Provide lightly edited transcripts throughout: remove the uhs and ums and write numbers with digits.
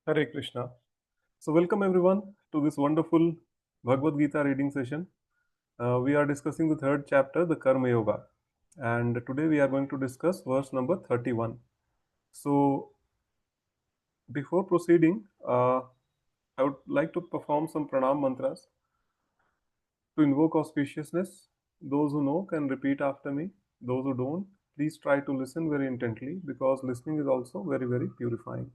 Hare Krishna. So, welcome everyone to this wonderful Bhagavad Gita reading session. We are discussing the third chapter, the Karma Yoga, and today we are going to discuss verse number 31. So, before proceeding, I would like to perform some pranam mantras to invoke auspiciousness. Those who know can repeat after me. Those who don't, please try to listen very intently because listening is also very purifying.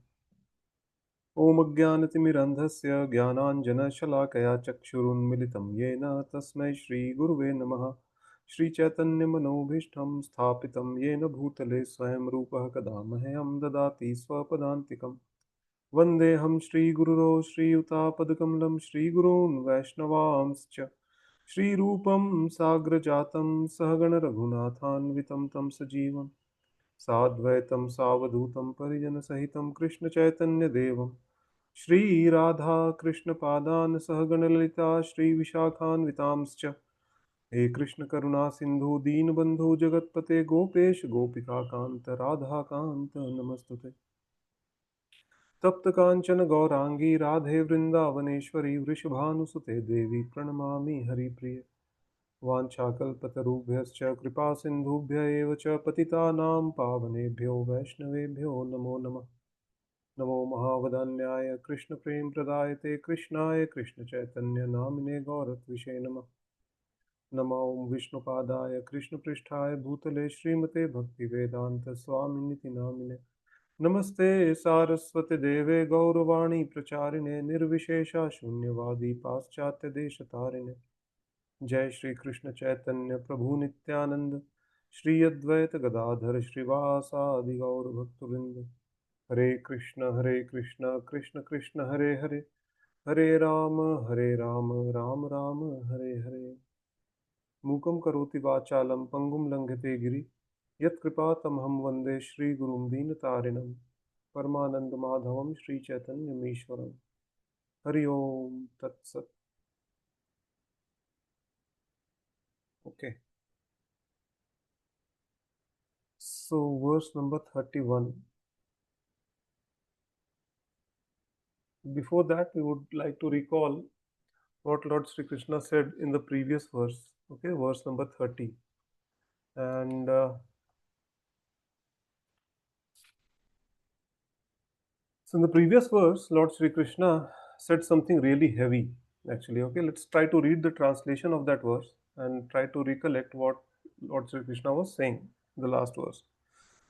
ॐ अज्ञानतिमिरन्धस्य ज्ञानाञ्जनशलाकया चक्षुरुन्मिलितं येन तस्मै श्रीगुरुवे नमः। श्रीचैतन्यमनोभीष्टं स्थापितं येन भूतले स्वयं रूपः कदा मह्यं ददाति स्वपदान्तिकम्। वन्देऽहं श्रीगुरुरो श्रीयुतापदकमलं श्रीगुरून् वैष्णवांश्च श्रीरूपं साग्रजातं सहगणरघुनाथान्वितं तं सजीवम् साद्वैतं सावधूतं परिजनसहितं कृष्णचैतन्यदेवं श्रीराधा कृष्णपादान् सहगणललिता श्रीविशाखान्वितांश्च हे कृष्णकरुणा सिन्धु दीनबन्धु जगत्पते गोपेश गोपिकान्त राधाकान्त नमस्तुते। तप्त कांचन गौरांगी राधे वृंदावनेश्वरी वृषभानुसुते देवी प्रणमामि हरिप्रिय। वाञ्छाकल्पतरुभ्यश्च कृपा सिन्धुभ्य एव च पतितानां पावनेभ्यो वैष्णवेभ्यो नमो नमः। नमो महावदान्याय कृष्णप्रेमप्रदायते कृष्णाय कृष्णचैतन्य नामिने गौरत्विषे नमः। नमो विष्णुपादाय कृष्णपृष्ठाय भूतले श्रीमते भक्तिवेदान्त स्वामिनिति नामिने नमस्ते सारस्वती देवे गौरवाणी प्रचारिणे निर्विशेषा शून्यवादी पाश्चात्य देशतारिणे जय श्री कृष्ण चैतन्य प्रभु नित्यानंद श्री अद्वैत गदाधर श्रीवासादि गौर भक्तवृंद। हरे कृष्ण कृष्ण कृष्ण हरे हरे हरे राम राम राम हरे हरे। मूकं करोति वाचालं पंगुं लंघते गिरि यत्कृपातमहं वन्दे श्रीगुरुं दीनतारिणं परमानन्दमाधवं श्रीचैतन्यमीश्वरम्। हरि ओम तत्सत्। Okay, so verse number 31. Before that, we would like to recall what Lord Sri Krishna said in the previous verse, okay, verse number 30. And so in the previous verse, Lord Sri Krishna said something really heavy, actually. Okay, let's try to read the translation of that verse and try to recollect what Lord Sri Krishna was saying in the last verse.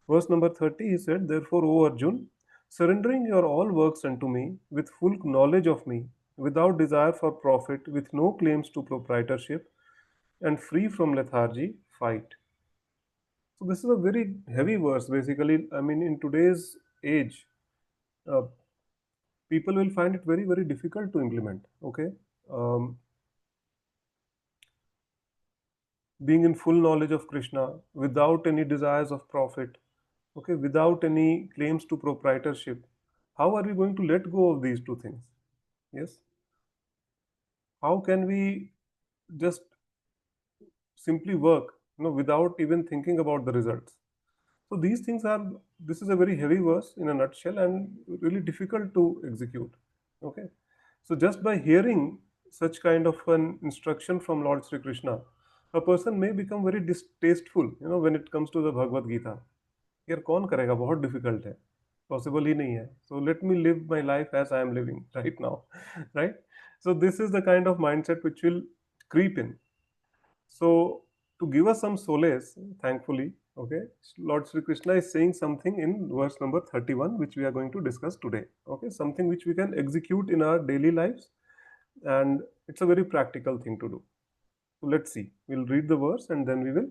Verse number 30, he said, therefore, O Arjun, surrendering your all works unto me with full knowledge of me, without desire for profit, with no claims to proprietorship, and free from lethargy, fight. So, this is a very heavy verse, basically. I mean, in today's age, uh, people will find it very difficult to implement. Okay. Um, being in full knowledge of Krishna, without any desires of profit, okay, without any claims to proprietorship, how are we going to let go of these two things? Yes. How can we just simply work, without even thinking about the results? So these things are, this is a very heavy verse in a nutshell and really difficult to execute. Okay. So just by hearing such kind of an instruction from Lord Sri Krishna, a person may become very distasteful, when it comes to the Bhagavad Gita. यार कौन करेगा, बहुत difficult है, possible ही नहीं है, so let me live my life as I am living right now, right? So this is the kind of mindset which will creep in. So to give us some solace, thankfully, okay, Lord Sri Krishna is saying something in verse number 31 which we are going to discuss today. Okay, something which we can execute in our daily lives, and it's a very practical thing to do. So let's see. We'll read the verse and then we will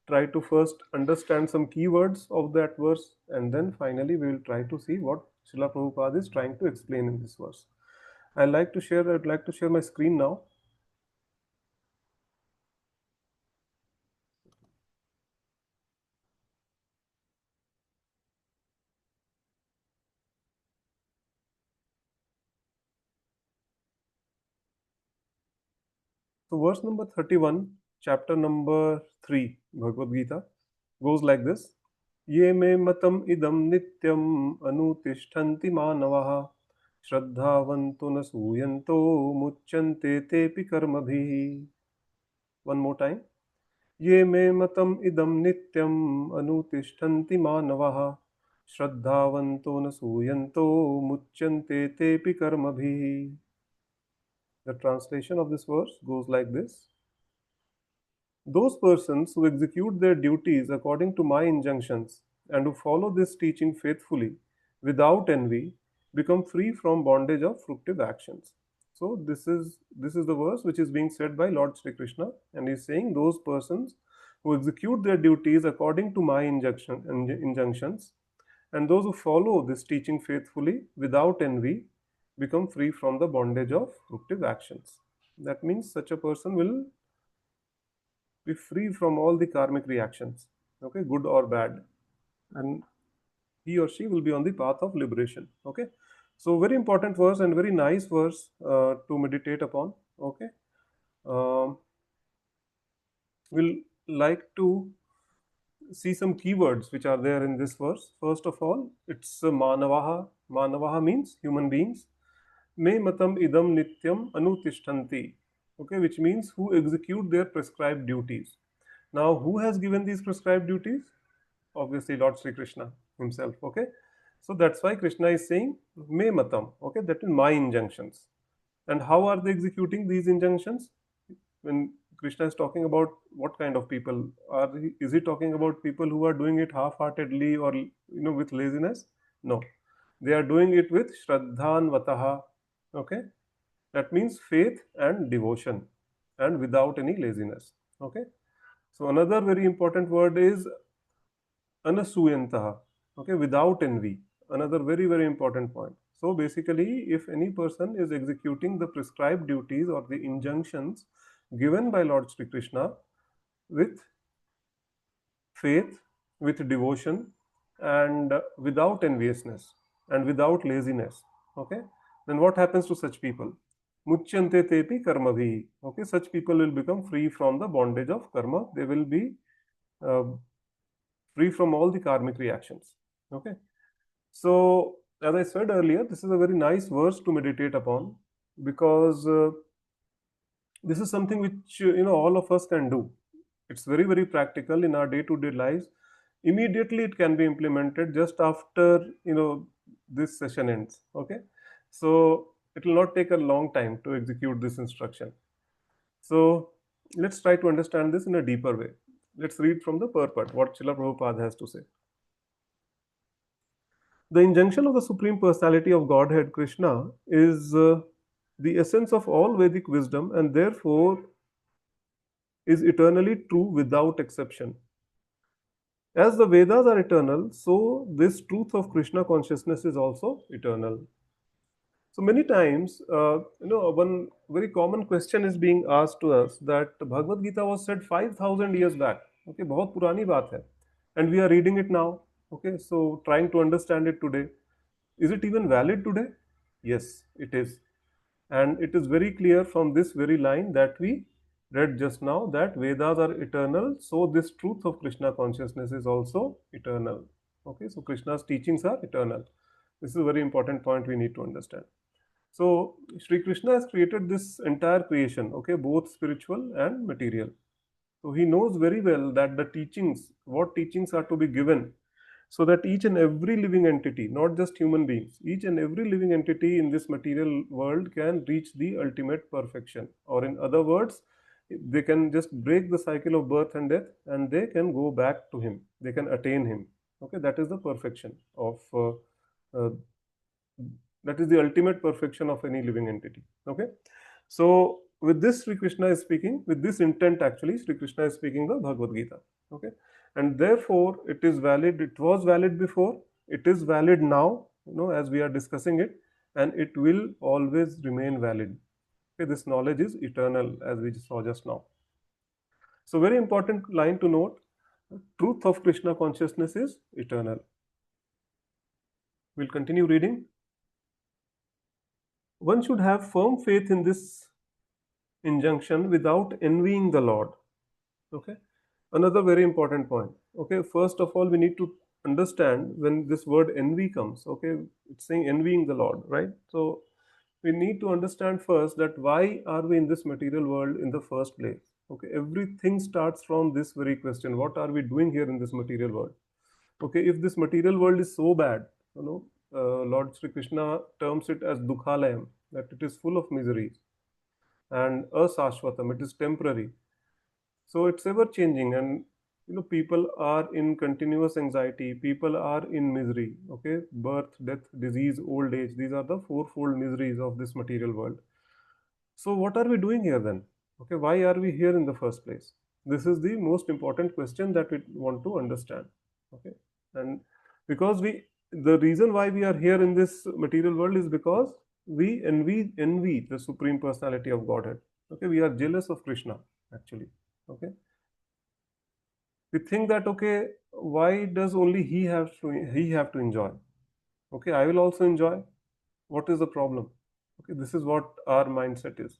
try to first understand some keywords of that verse, and then finally we will try to see what Srila Prabhupada is trying to explain in this verse. I'd like to share my screen now. So verse number 31, chapter number 3, Bhagavad Gita, goes like this. Ye me matam idam nityam anutishtanti manavaha Shraddhavanto na suyanto muchyante tepi karmabhi. One more time. Ye me matam idam nityam anutishtanti manavaha. Shraddhavanto na suyanto muchyante tepi karmabhi. The translation of this verse goes like this. Those persons who execute their duties according to my injunctions and who follow this teaching faithfully without envy become free from bondage of fruitive actions. So this is the verse which is being said by Lord Sri Krishna, and he is saying those persons who execute their duties according to my injunctions and those who follow this teaching faithfully without envy become free from the bondage of fruitive actions. That means such a person will be free from all the karmic reactions, okay, good or bad, and he or she will be on the path of liberation. Okay, so very important verse and very nice verse to meditate upon. Okay, um, we'll like to see some keywords which are there in this verse. First of all, it's manavaha. Manavaha means human beings. Me matam idam nityam anutishtanti, okay, which means who execute their prescribed duties. Now, who has given these prescribed duties? Obviously, Lord Sri Krishna himself. Okay, so that's why Krishna is saying me matam. Okay, that is my injunctions. And how are they executing these injunctions? When Krishna is talking about what kind of people, is he talking about people who are doing it half-heartedly or with laziness? No, they are doing it with shraddhan vataha. Okay, that means faith and devotion, and without any laziness. Okay, so another very important word is anasuyantaha, okay, without envy. Another very, very important point. So basically, if any person is executing the prescribed duties or the injunctions given by Lord Sri Krishna with faith, with devotion, and without enviousness and without laziness, okay, then what happens to such people? Muchyante tepi karmabhi. Okay, such people will become free from the bondage of karma. They will be uh, free from all the karmic reactions. Okay, so as I said earlier, this is a very nice verse to meditate upon, because this is something which all of us can do. It's very, very practical in our day to day lives. Immediately it can be implemented just after this session ends. Okay, so it will not take a long time to execute this instruction. So let's try to understand this in a deeper way. Let's read from the purport what Srila Prabhupada has to say. The injunction of the Supreme Personality of Godhead, Krishna, is the essence of all Vedic wisdom and therefore is eternally true without exception. As the Vedas are eternal, so this truth of Krishna consciousness is also eternal. So many times, one very common question is being asked to us that Bhagavad Gita was said 5,000 years back. Okay, बहुत पुरानी बात है, and we are reading it now. Okay, so trying to understand it today. Is it even valid today? Yes, it is. And it is very clear from this very line that we read just now that Vedas are eternal, so this truth of Krishna consciousness is also eternal. Okay, so Krishna's teachings are eternal. This is a very important point we need to understand. So Sri Krishna has created this entire creation, okay, both spiritual and material. So he knows very well that the teachings, what teachings are to be given, so that each and every living entity, not just human beings, each and every living entity in this material world can reach the ultimate perfection. Or in other words, they can just break the cycle of birth and death and they can go back to him. They can attain him. Okay, that is the perfection of uh, that is the ultimate perfection of any living entity. Okay, so with this Sri Krishna is speaking, with this intent actually Sri Krishna is speaking the Bhagavad Gita. Okay, and therefore it is valid, it was valid before, it is valid now, as we are discussing it, and it will always remain valid. Okay, this knowledge is eternal, as we saw just now. So very important line to note, truth of Krishna consciousness is eternal. We'll continue reading. One should have firm faith in this injunction without envying the Lord. Okay, another very important point. Okay, first of all, we need to understand when this word envy comes. Okay, it's saying envying the Lord, right? So we need to understand first that why are we in this material world in the first place. Okay, everything starts from this very question: what are we doing here in this material world? Okay, if this material world is so bad, you know, Lord Sri Krishna terms it as dukhalayam, that it is full of miseries, and asashvatam, it is temporary. So it's ever changing, and people are in continuous anxiety, people are in misery. Okay, birth, death, disease, old age, these are the fourfold miseries of this material world. So what are we doing here then? Okay, why are we here in the first place? This is the most important question that we want to understand. Okay, and because we the reason why we are here in this material world is because we envy the supreme personality of Godhead. Okay, we are jealous of Krishna, actually. Okay, we think that, okay, why does only he have to enjoy? Okay, I will also enjoy. What is the problem? Okay, this is what our mindset is.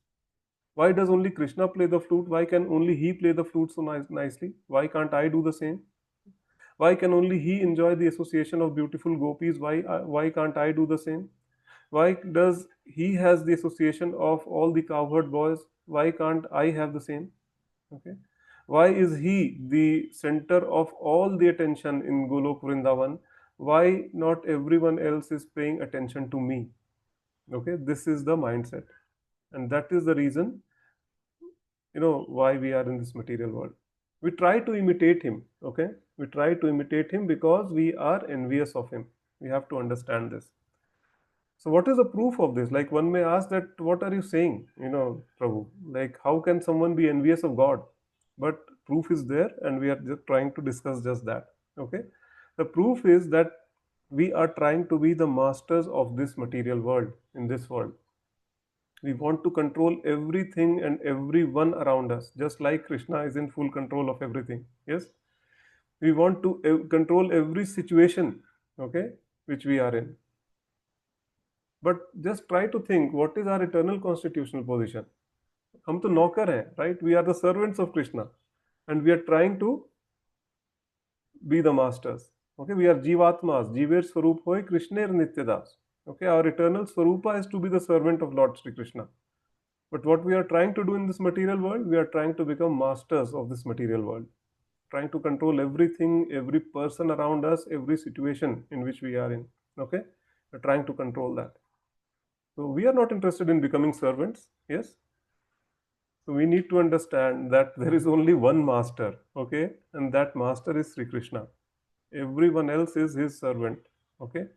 Why does only Krishna play the flute? Why can only he play the flute so nicely? Why can't I do the same? Why can only he enjoy the association of beautiful gopis? Why can't I do the same? Why does he has the association of all the cowherd boys? Why can't I have the same? Okay, why is he the center of all the attention in Golok Vrindavan? Why not everyone else is paying attention to me? Okay, this is the mindset, and that is the reason, why we are in this material world. We try to imitate him. Okay, we try to imitate him because we are envious of him. We have to understand this. So what is the proof of this? Like, one may ask that, what are you saying, Prabhu? Like, how can someone be envious of God? But proof is there, and we are just trying to discuss just that. Okay, the proof is that we are trying to be the masters of this material world. In this world, we want to control everything and everyone around us, just like Krishna is in full control of everything. Yes, we want to control every situation, okay, which we are in. But just try to think, what is our eternal constitutional position? हम तो नौकर हैं, right? We are the servants of Krishna, and we are trying to be the masters. Okay, we are Jivatmas, Jiver Swarup Hoy Krishner Nityadas. Okay, our eternal Swarupa is to be the servant of Lord Sri Krishna. But what we are trying to do in this material world, we are trying to become masters of this material world, trying to control everything, every person around us, every situation in which we are in. Okay, we're trying to control that. So we are not interested in becoming servants. Yes. So we need to understand that there is only one master. Okay, and that master is Sri Krishna. Everyone else is his servant. Okay.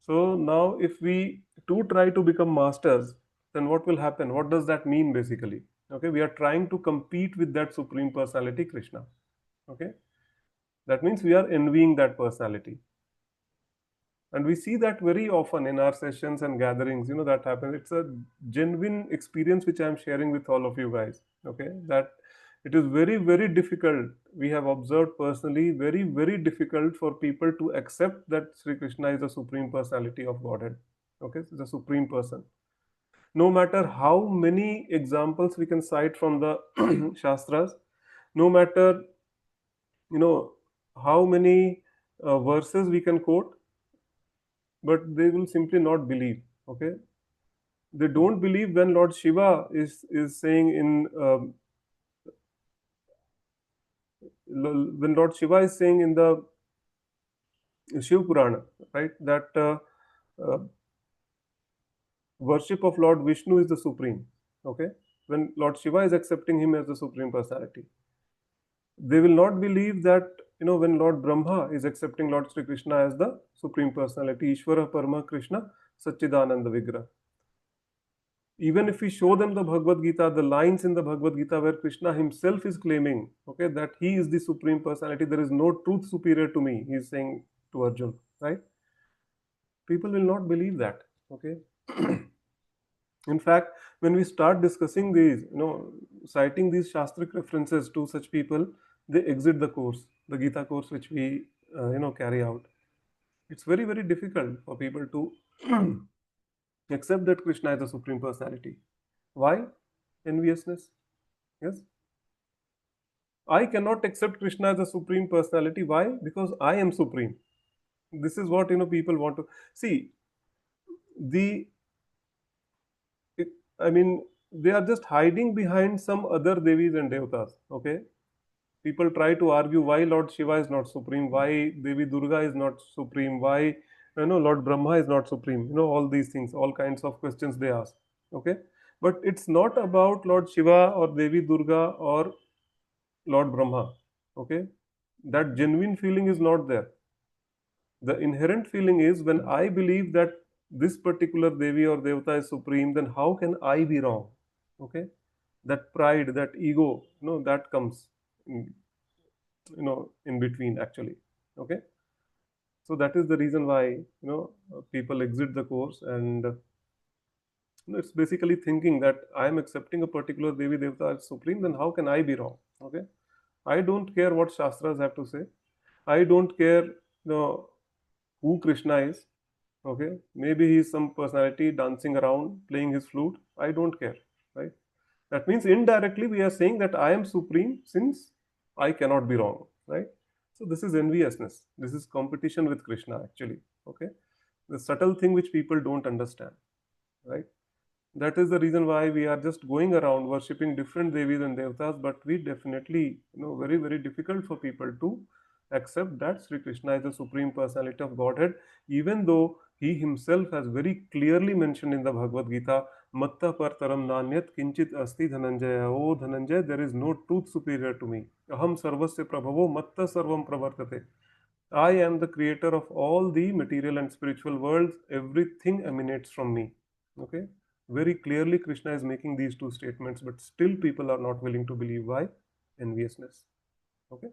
So now, if we too try to become masters, then what will happen? What does that mean basically? Okay, we are trying to compete with that supreme personality, Krishna. Okay, that means we are envying that personality, and we see that very often in our sessions and gatherings. That happens. It's a genuine experience which I am sharing with all of you guys. Okay, that it is very, very difficult. We have observed personally, very, very difficult for people to accept that Sri Krishna is the supreme personality of Godhead. Okay, the supreme person. No matter how many examples we can cite from the Shastras, no matter you know how many verses we can quote, but they will simply not believe. Okay, they don't believe when Lord Shiva is saying in when Lord Shiva is saying in the Shiv Purana, right, that worship of Lord Vishnu is the supreme. Okay, when Lord Shiva is accepting him as the supreme personality, they will not believe that when Lord Brahma is accepting Lord Sri Krishna as the supreme personality, Ishvara Parama Krishna Satchidananda Vigraha. Even if we show them the Bhagavad Gita, the lines in the Bhagavad Gita where Krishna himself is claiming, okay, that he is the supreme personality, there is no truth superior to me, he is saying to Arjun, right? People will not believe that. Okay. In fact, when we start discussing these, citing these Shastric references to such people, they exit the course, the Gita course which we, carry out. It's very, very difficult for people to accept that Krishna is the supreme personality. Why? Enviousness. Yes. I cannot accept Krishna as the supreme personality. Why? Because I am supreme. This is what people want to see. The it, I mean, they are just hiding behind some other devis and devtas. Okay, people try to argue why Lord Shiva is not supreme, why Devi Durga is not supreme, why Lord Brahma is not supreme. All these things, all kinds of questions they ask. Okay, but it's not about Lord Shiva or Devi Durga or Lord Brahma. Okay, that genuine feeling is not there. The inherent feeling is, when I believe that this particular Devi or Devata is supreme, then how can I be wrong? Okay, that pride, that ego, that comes, in, in between actually. Okay, so that is the reason why people exit the course, and it's basically thinking that I am accepting a particular Devi Devata as supreme, then how can I be wrong? Okay, I don't care what Shastras have to say. I don't care, who Krishna is. Okay, maybe he's some personality dancing around playing his flute. I don't care, right? That means indirectly we are saying that I am supreme since I cannot be wrong, right? So this is enviousness. This is competition with Krishna actually. Okay, the subtle thing which people don't understand, right? That is the reason why we are just going around worshipping different devis and devtas, but we definitely, very, very difficult for people to accept that Sri Krishna is the supreme personality of Godhead, even though he himself has very clearly mentioned in the Bhagavad Gita, Matta Partaram Nanyat Kinchit Asti Dhananjaya. Oh Dhananjay, there is no truth superior to me. Aham Sarvasya Prabhavo Matta Sarvam Pravartate. I am the creator of all the material and spiritual worlds. Everything emanates from me. Okay. Very clearly, Krishna is making these two statements, but still people are not willing to believe. Why? Enviousness. Okay.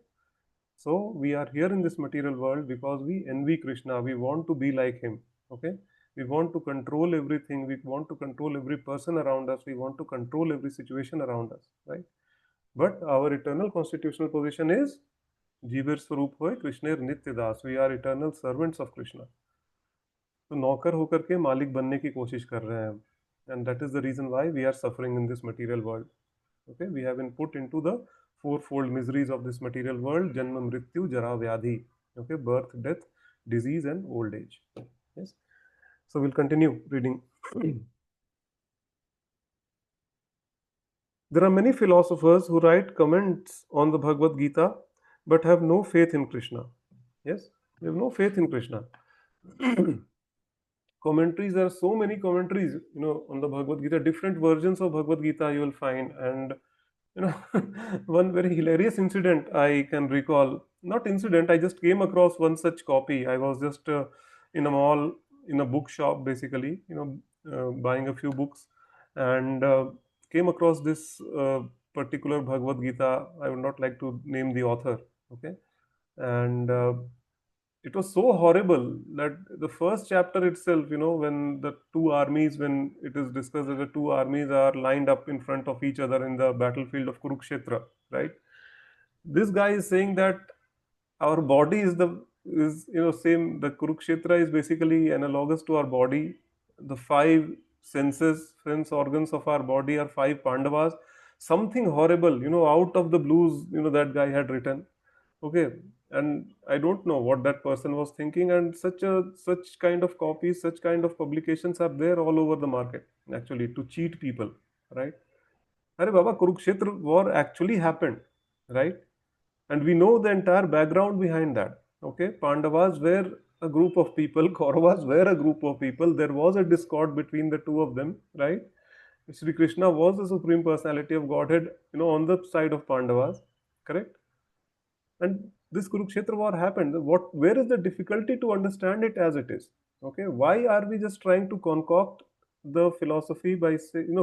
So we are here in this material world because we envy Krishna. We want to be like him. Okay. We want to control everything. We want to control every person around us. We want to control every situation around us. Right. But our eternal constitutional position is जीवेर स्वरूप होए कृष्णेर नित्य दास. We are eternal servants of Krishna. तो नौकर होकर के मालिक बनने की कोशिश कर रहे हैं हम, and that is the reason why we are suffering in this material world. Okay, we have been put into the four fold miseries of this material world: janma, mrityu, jara, vyadhi. Okay, birth, death, disease and old age. Yes, so we'll continue reading. There are many philosophers who write comments on the Bhagavad Gita but have no faith in Krishna. Yes, they have no faith in Krishna. Commentaries, there are so many commentaries, on the Bhagavad Gita, different versions of Bhagavad Gita you will find. And one very hilarious incident I can recall. Not incident, I just came across one such copy. I was just in a mall, in a bookshop, basically, buying a few books, and came across this particular Bhagavad Gita. I would not like to name the author. Okay, and it was so horrible that the first chapter itself, when the two armies, when it is discussed that the two armies are lined up in front of each other in the battlefield of Kurukshetra, right? This guy is saying that our body is same. The Kurukshetra is basically analogous to our body. The five sense organs of our body are five Pandavas. Something horrible, out of the blues, that guy had written. Okay, and I don't know what that person was thinking, and such kind of copies, such kind of publications are there all over the market actually, to cheat people, right? Arey Baba, Kurukshetra war actually happened, right? And we know the entire background behind that. Okay, Pandavas were a group of people, Kauravas were a group of people. There was a discord between the two of them, right? Sri Krishna was the supreme personality of Godhead, on the side of Pandavas, correct? And this Kurukshetra war happened. Where is the difficulty to understand it as it is? Okay, why are we just trying to concoct the philosophy by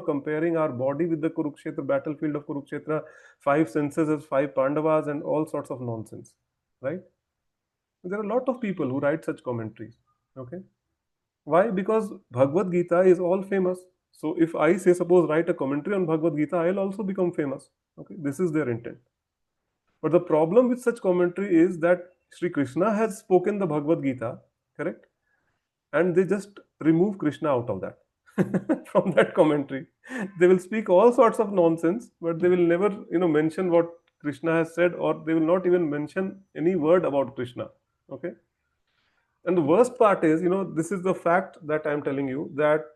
comparing our body with the Kurukshetra battlefield of Kurukshetra, five senses as five Pandavas, and all sorts of nonsense, right? There are a lot of people who write such commentaries. Okay, why? Because Bhagavad Gita is all famous. So if I say, suppose, write a commentary on Bhagavad Gita, I'll also become famous. Okay, this is their intent. But the problem with such commentary is that Sri Krishna has spoken the Bhagavad Gita, correct? And they just remove Krishna out of that from that commentary. They will speak all sorts of nonsense, but they will never, mention what Krishna has said, or they will not even mention any word about Krishna. Okay. And the worst part is, this is the fact that I'm telling you, that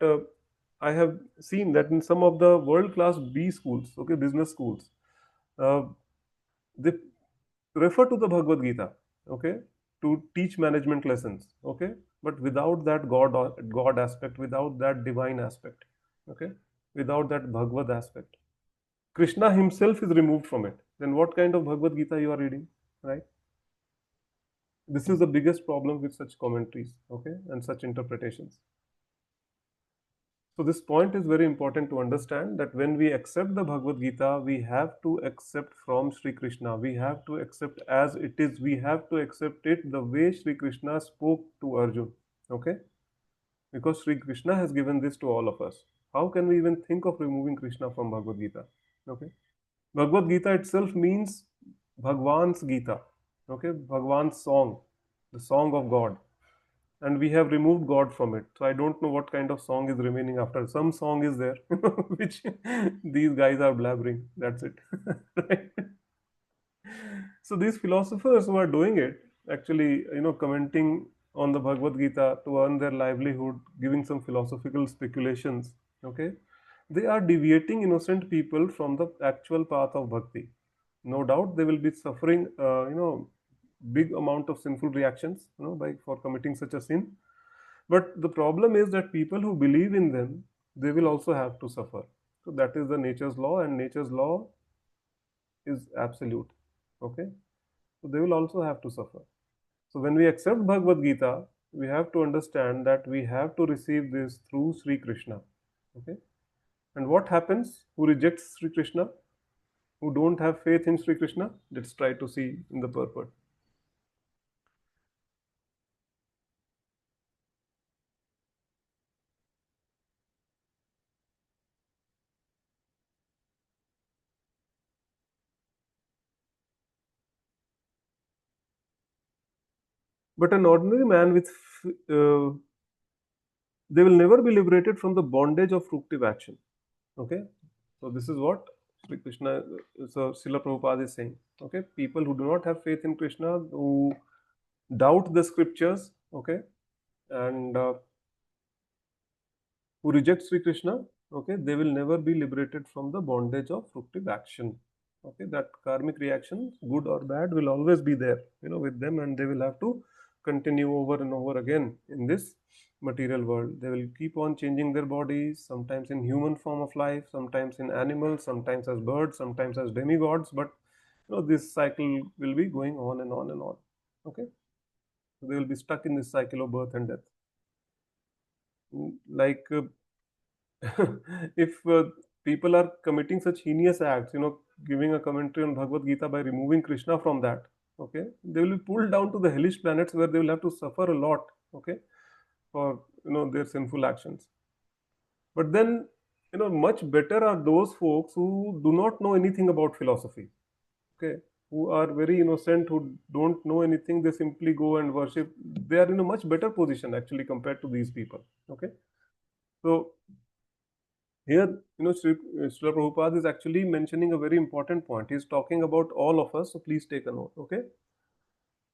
I have seen that in some of the world class B schools, okay, business schools, uh, they refer to the Bhagavad Gita, okay, to teach management lessons, okay, but without that God aspect, without that divine aspect, okay, without that Bhagavad aspect. Krishna himself is removed from it. Then what kind of Bhagavad Gita you are reading, right? This is the biggest problem with such commentaries, okay, and such interpretations. So this point is very important to understand, that when we accept the Bhagavad Gita, we have to accept from Sri Krishna. We have to accept as it is. We have to accept it the way Sri Krishna spoke to Arjun. Okay? Because Sri Krishna has given this to all of us. How can we even think of removing Krishna from Bhagavad Gita? Okay? Bhagavad Gita itself means Bhagwan's Gita. Okay? Bhagwan's song, the song of God, and we have removed God from it. So I don't know what kind of song is remaining after. Some song is there, which these guys are blabbering. That's it. Right? So these philosophers who are doing it, actually, commenting on the Bhagavad Gita to earn their livelihood, giving some philosophical speculations, okay, they are deviating innocent people from the actual path of bhakti. No doubt they will be suffering, big amount of sinful reactions, by for committing such a sin. But the problem is that people who believe in them, they will also have to suffer. So that is the nature's law, and nature's law is absolute. Okay? So they will also have to suffer. So when we accept Bhagavad Gita, we have to understand that we have to receive this through Sri Krishna. Okay? And what happens? Who rejects Sri Krishna? Who don't have faith in Sri Krishna? Let's try to see in the purport. But an ordinary man with they will never be liberated from the bondage of fructive action. Okay, so this is what Sri Krishna, so Srila Prabhupada is saying. Okay, people who do not have faith in Krishna, who doubt the scriptures, okay, and who reject Sri Krishna, okay, they will never be liberated from the bondage of fructive action. Okay, that karmic reaction, good or bad, will always be there, with them, and they will have to continue over and over again in this material world. They will keep on changing their bodies, sometimes in human form of life, sometimes in animals, sometimes as birds, sometimes as demigods, but this cycle will be going on and on and on. Okay, so they will be stuck in this cycle of birth and death. Like if people are committing such heinous acts, giving a commentary on Bhagavad Gita by removing Krishna from that, okay, they will be pulled down to the hellish planets where they will have to suffer a lot, okay, for their sinful actions. But then, much better are those folks who do not know anything about philosophy, okay, who are very innocent, who don't know anything. They simply go and worship. They are in a much better position actually compared to these people, okay. So here, Srila Prabhupada is actually mentioning a very important point. He's talking about all of us, so please take a note, okay?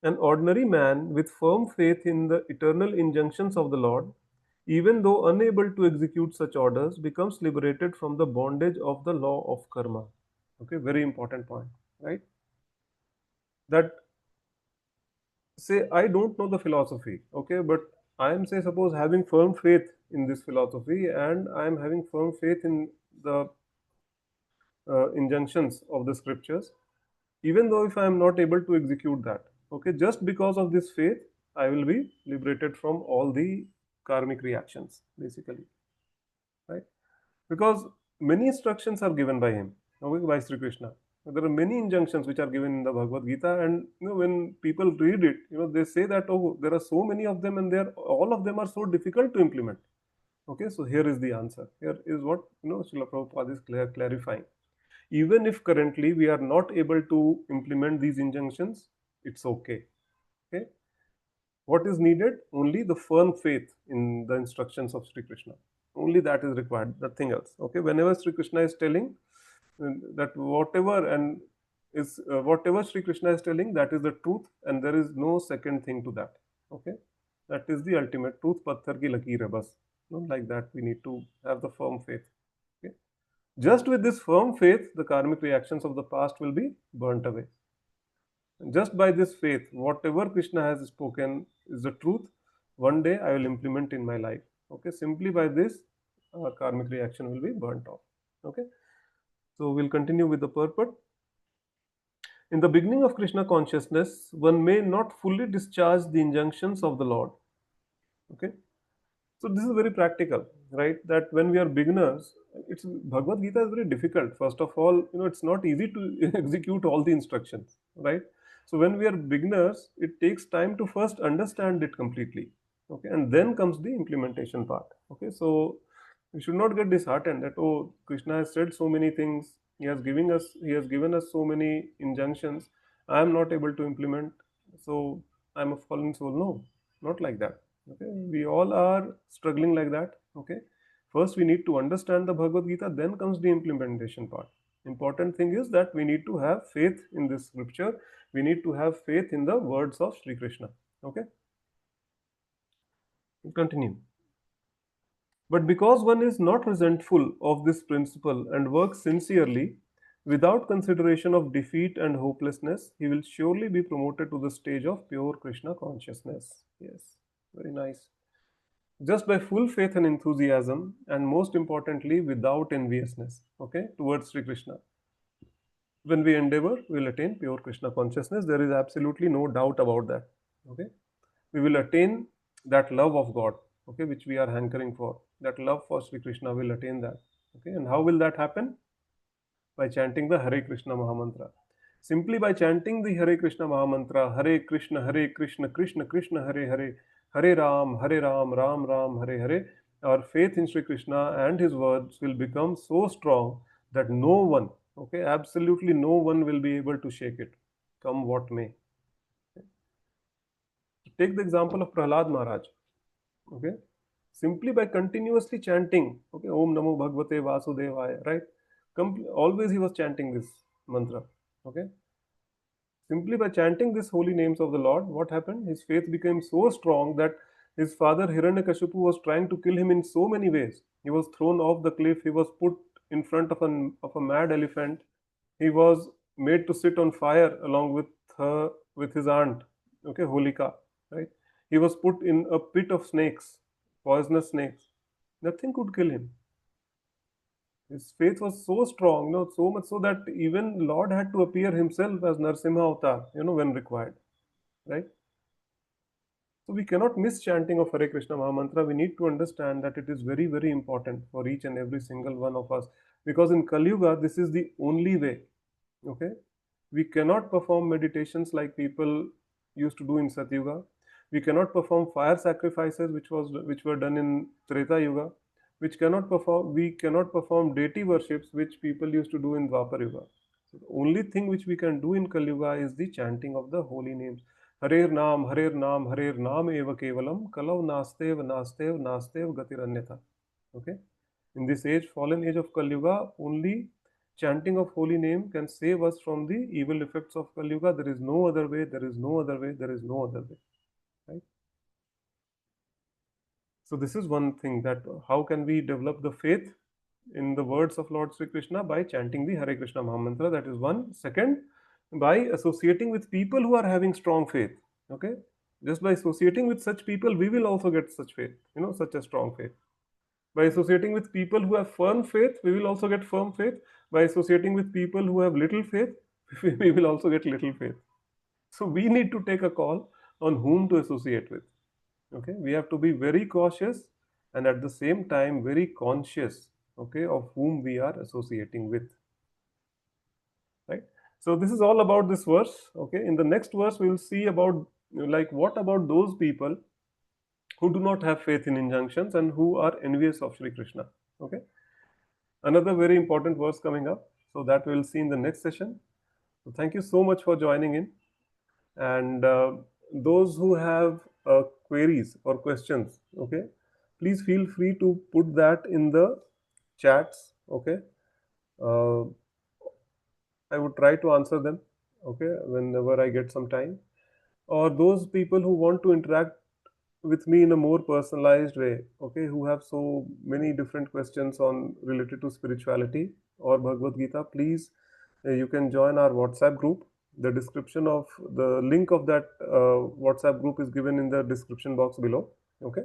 An ordinary man with firm faith in the eternal injunctions of the Lord, even though unable to execute such orders, becomes liberated from the bondage of the law of karma. Okay, very important point, right? That, say, I don't know the philosophy, okay, but I am, say, suppose having firm faith in this philosophy, and I am having firm faith in the injunctions of the scriptures, even though if I am not able to execute that, okay, just because of this faith, I will be liberated from all the karmic reactions, basically, right? Because many instructions are given by him, okay, by Sri Krishna. There are many injunctions which are given in the Bhagavad Gita, and when people read it, they say that, oh, there are so many of them, and they are, all of them are so difficult to implement. Okay, so here is the answer. Here is what Srila Prabhupada is clarifying. Even if currently we are not able to implement these injunctions, it's okay. Okay, what is needed? Only the firm faith in the instructions of Sri Krishna. Only that is required, nothing else. Okay, whenever Sri Krishna is telling that whatever Sri Krishna is telling, that is the truth, and there is no second thing to that. Okay, That is the ultimate truth. Patthar ki lakeer hai bas. Like that, we need to have the firm faith. Okay? Just with this firm faith, the karmic reactions of the past will be burnt away. Just by this faith, whatever Krishna has spoken is the truth. One day I will implement in my life. Okay, simply by this, karmic reaction will be burnt off. Okay, so we'll continue with the purport. In the beginning of Krishna consciousness, one may not fully discharge the injunctions of the Lord. Okay, so this is very practical, right? That when we are beginners, it's Bhagavad Gita is very difficult. First of all, it's not easy to execute all the instructions, right? So when we are beginners, it takes time to first understand it completely. Okay, and then comes the implementation part. Okay, so we should not get disheartened that, oh, Krishna has said so many things, he has given us so many injunctions, I am not able to implement, so I'm a fallen soul. No, not like that. Okay, we all are struggling like that. Okay, first we need to understand the Bhagavad Gita, then comes the implementation part. Important thing is that we need to have faith in this scripture, we need to have faith in the words of Sri Krishna. Okay, we'll continue. But because one is not resentful of this principle and works sincerely, without consideration of defeat and hopelessness, he will surely be promoted to the stage of pure Krishna consciousness. Yes, very nice. Just by full faith and enthusiasm, and most importantly, without enviousness, okay, towards Sri Krishna. When we endeavor, we will attain pure Krishna consciousness. There is absolutely no doubt about that. Okay, we will attain that love of God, okay, which we are hankering for. That love for Sri Krishna will attain that. Okay, and how will that happen? By chanting the Hare Krishna Mahamantra. Simply by chanting the Hare Krishna Mahamantra, Hare Krishna, Krishna Krishna, Hare Hare, Hare Ram, Ram Ram, Hare Hare, our faith in Sri Krishna and his words will become so strong that no one, okay, absolutely no one will be able to shake it, come what may. Take the example of Prahlad Maharaj. Okay, simply by continuously chanting, okay, Om Namo Bhagavate Vasudevaya, right? Always he was chanting this mantra. Okay, simply by chanting these holy names of the Lord, what happened? His faith became so strong that his father Hiranyakashipu was trying to kill him in so many ways. He was thrown off the cliff, he was put in front of a mad elephant, he was made to sit on fire along with his aunt, okay, Holika, right? He was put in a pit of snakes, poisonous snakes. Nothing could kill him. His faith was so strong, so much so that even Lord had to appear himself as Narsimha Avatar, when required, right? So we cannot miss chanting of Hare Krishna Mahamantra. We need to understand that it is very, very important for each and every single one of us, because in Kali Yuga, this is the only way. Okay, we cannot perform meditations like people used to do in Satyuga. We cannot perform fire sacrifices which were done in Treta Yuga. We cannot perform deity worships which people used to do in Dwapar Yuga. So the only thing which we can do in Kali Yuga is the chanting of the holy names. Harer Nam, Harer Nam, Harer Nam Eva Kevalam, Kalav Nastev, Nastev, Nastev Gatiranyatha. Okay? In this age, fallen age of Kali Yuga, only chanting of holy name can save us from the evil effects of Kali Yuga. There is no other way, there is no other way, there is no other way. Right? So this is one thing, that how can we develop the faith in the words of Lord Sri Krishna? By chanting the Hare Krishna Mahamantra. That is one. Second, by associating with people who are having strong faith. Okay, just by associating with such people, we will also get such faith. Such a strong faith. By associating with people who have firm faith, we will also get firm faith. By associating with people who have little faith, we will also get little faith. So we need to take a call on whom to associate with. Okay, we have to be very cautious and at the same time very conscious, okay, of whom we are associating with. Right? So this is all about this verse. Okay, in the next verse we will see about, like, what about those people who do not have faith in injunctions and who are envious of Sri Krishna. Okay, another very important verse coming up, so that we will see in the next session. So thank you so much for joining in, and those who have queries or questions, okay, please feel free to put that in the chats. Okay, uh, I would try to answer them, okay, whenever I get some time. Or those people who want to interact with me in a more personalized way, okay, who have so many different questions on related to spirituality or Bhagavad Gita, please, you can join our WhatsApp group. The description of the link of that WhatsApp group is given in the description box below. Okay,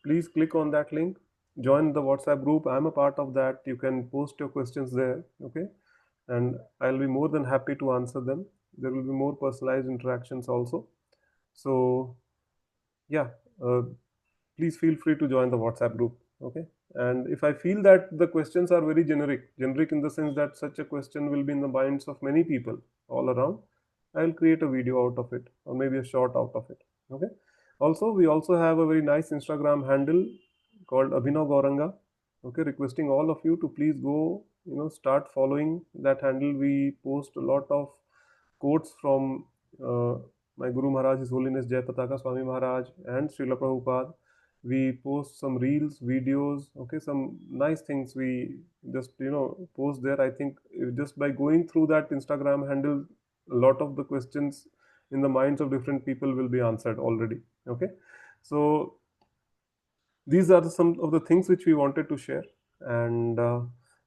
please click on that link, join the WhatsApp group. I'm a part of that. You can post your questions there. Okay, and I'll be more than happy to answer them. There will be more personalized interactions also. So yeah, uh, please feel free to join the WhatsApp group. Okay, and if I feel that the questions are very generic in the sense that such a question will be in the minds of many people all around, I'll create a video out of it or maybe a short out of it. Okay, also we also have a very nice Instagram handle called Abhinav Gauranga. Okay, requesting all of you to please go, start following that handle. We post a lot of quotes from uh, my Guru Maharaj, His Holiness Jai Pataka Swami Maharaj, and Srila Prabhupada. We post some reels, videos, okay, some nice things we just, post there. I think just by going through that Instagram handle, a lot of the questions in the minds of different people will be answered already. Okay. So these are some of the things which we wanted to share. And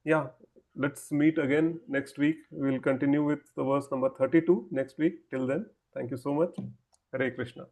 yeah, let's meet again next week. We'll continue with the verse number 32 next week. Till then, thank you so much. Hare Krishna.